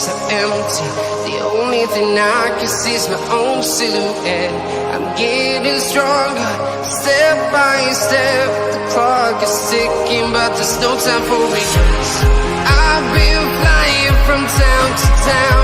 are empty. The only thing I can see is my own silhouette. I'm getting stronger, step by step. The clock is ticking, but there's no time for me. I've been flying from town to town.